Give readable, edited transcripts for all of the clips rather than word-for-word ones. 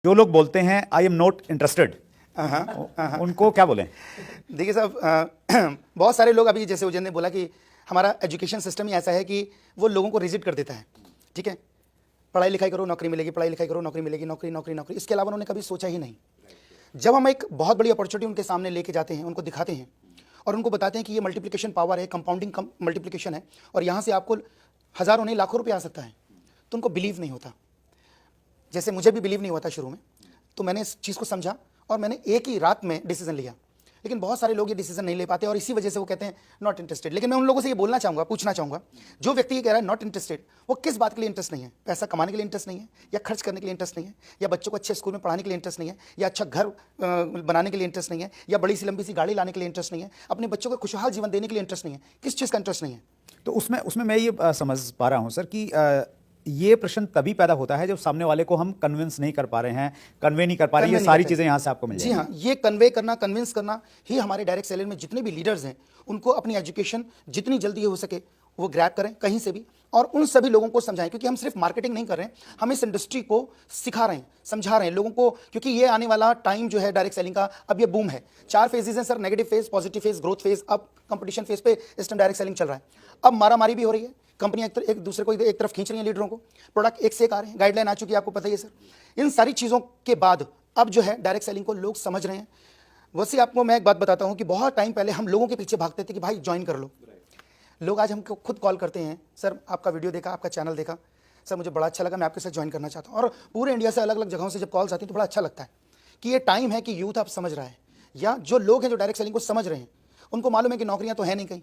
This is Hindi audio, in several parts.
जो लोग बोलते हैं आई एम नॉट इंटरेस्टेड, उनको क्या बोलें? देखिए साहब, बहुत सारे लोग अभी जैसे उजैन ने बोला कि हमारा एजुकेशन सिस्टम ही ऐसा है कि वो लोगों को रिजिड कर देता है। ठीक है, पढ़ाई लिखाई करो नौकरी मिलेगी, पढ़ाई लिखाई करो नौकरी मिलेगी, नौकरी नौकरी नौकरी, इसके अलावा उन्होंने कभी सोचा ही नहीं। जब हम एक बहुत बड़ी अपॉर्चुनिटी उनके सामने लेके जाते हैं, उनको दिखाते हैं और उनको बताते हैं कि ये मल्टीप्लिकेशन पावर है, कंपाउंडिंग मल्टीप्लिकेशन है और यहाँ से आपको हज़ारों नहीं लाखों रुपये आ सकता है, तो उनको बिलीव नहीं होता। जैसे मुझे भी बिलीव नहीं हुआ था शुरू में, तो मैंने इस चीज़ को समझा और मैंने एक ही रात में डिसीजन लिया। लेकिन बहुत सारे लोग ये डिसीजन नहीं ले पाते और इसी वजह से वो कहते हैं नॉट इंटरेस्टेड। लेकिन मैं उन लोगों से ये बोलना चाहूँगा, पूछना चाहूँगा, जो व्यक्ति ये कह रहा है नॉट इंटरेस्टेड, वो किस बात के लिए इंटरेस्ट नहीं है? पैसा कमाने के लिए इंटरेस्ट नहीं है, या खर्च करने के लिए इंटरेस्ट नहीं है, या बच्चों को अच्छे स्कूल में पढ़ाने के लिए इंटरेस्ट नहीं है, या अच्छा घर बनाने के लिए इंटरेस्ट नहीं है, या बड़ी सी लंबी सी गाड़ी लाने के लिए इंटरेस्ट नहीं है, अपने बच्चों को खुशहाल जीवन देने के लिए इंटरेस्ट नहीं है? किस चीज़ का इंटरेस्ट नहीं है? तो उसमें मैं ये समझ पा रहा हूँ सर कि ये प्रश्न तभी पैदा होता है जब सामने वाले को हम कन्विंस नहीं कर पा रहे हैं, कन्वे नहीं कर पा रहे हैं। ये सारी चीजें यहाँ से आपको मिल जी जाएंगी। हाँ, ये कन्वे करना, कन्विंस करना ही हमारे डायरेक्ट सेलर में जितने भी लीडर्स हैं उनको अपनी एजुकेशन जितनी जल्दी हो सके वो ग्रैब करें कहीं से भी, और उन सभी लोगों को समझाएं। क्योंकि हम सिर्फ मार्केटिंग नहीं कर रहे हैं, हम इस इंडस्ट्री को सिखा रहे हैं, समझा रहे हैं लोगों को। क्योंकि ये आने वाला टाइम जो है डायरेक्ट सेलिंग का, अब ये बूम है। 4 फेजेस हैं sir, negative phase, positive phase, growth phase, अब कंपटीशन फेज पे इस टाइम डायरेक्ट सेलिंग चल रहा है। अब मारामारी भी हो रही है, कंपनियां एक दूसरे को एक तरफ खींच रही हैं, लीडरों को, प्रोडक्ट एक से एक आ रहे हैं, गाइडलाइन आ चुकी है, आपको पता ही है सर। इन सारी चीज़ों के बाद अब जो है डायरेक्ट सेलिंग को लोग समझ रहे हैं। वैसे आपको मैं एक बात बताता हूँ कि बहुत टाइम पहले हम लोगों के पीछे भागते थे कि भाई ज्वाइन कर लो। लोग आज हमको खुद कॉल करते हैं, सर आपका वीडियो देखा, आपका चैनल देखा, सर मुझे बड़ा अच्छा लगा, मैं आपके साथ ज्वाइन करना चाहता हूँ। और पूरे इंडिया से अलग अलग जगहों से जब कॉल्स आती हैं तो बड़ा अच्छा लगता है कि ये टाइम है कि यूथ आप समझ रहा है, या जो लोग हैं जो डायरेक्ट सेलिंग को समझ रहे हैं, उनको मालूम है कि नौकरियां तो है नहीं कहीं,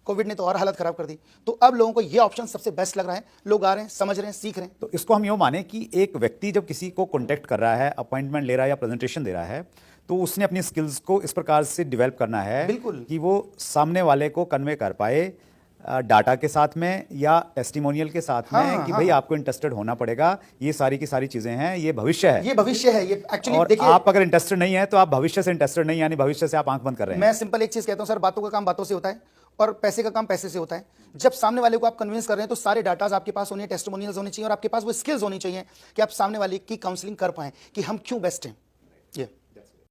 कोविड ने तो और हालत खराब कर दी, तो अब लोगों को ये ऑप्शन सबसे बेस्ट लग रहा है। लोग आ रहे हैं, समझ रहे हैं, सीख रहे हैं। तो इसको हम यूँ माने कि एक व्यक्ति जब किसी को कॉन्टेक्ट कर रहा है, अपॉइंटमेंट ले रहा है या प्रेजेंटेशन दे रहा है, तो उसने अपनी स्किल्स को इस प्रकार से डेवलप करना है बिल्कुल कि वो सामने वाले को कन्वे कर पाए डाटा के साथ में या टेस्टिमोनियल के साथ में कि भाई आपको इंटरेस्टेड होना पड़ेगा। ये सारी की सारी चीजें हैं, ये भविष्य है, ये भविष्य है, ये एक्चुअली। और आप अगर इंटरेस्टेड नहीं है तो आप भविष्य से इंटरेस्टेड नहीं, यानी भविष्य से आप आंख बंद कर रहे हैं। मैं सिंपल एक चीज कहता हूं सर, बातों का काम बातों से होता है और पैसे का काम पैसे से होता है। जब सामने वाले को आप कन्विंस कर रहे हैं तो सारे डाटाज आपके पास होने, टेस्टिमोनियल्स होने चाहिए, और आपके पास वो स्किल्स होनी चाहिए कि आप सामने वाले की काउंसलिंग कर पाएं कि हम क्यों बेस्ट हैं। ये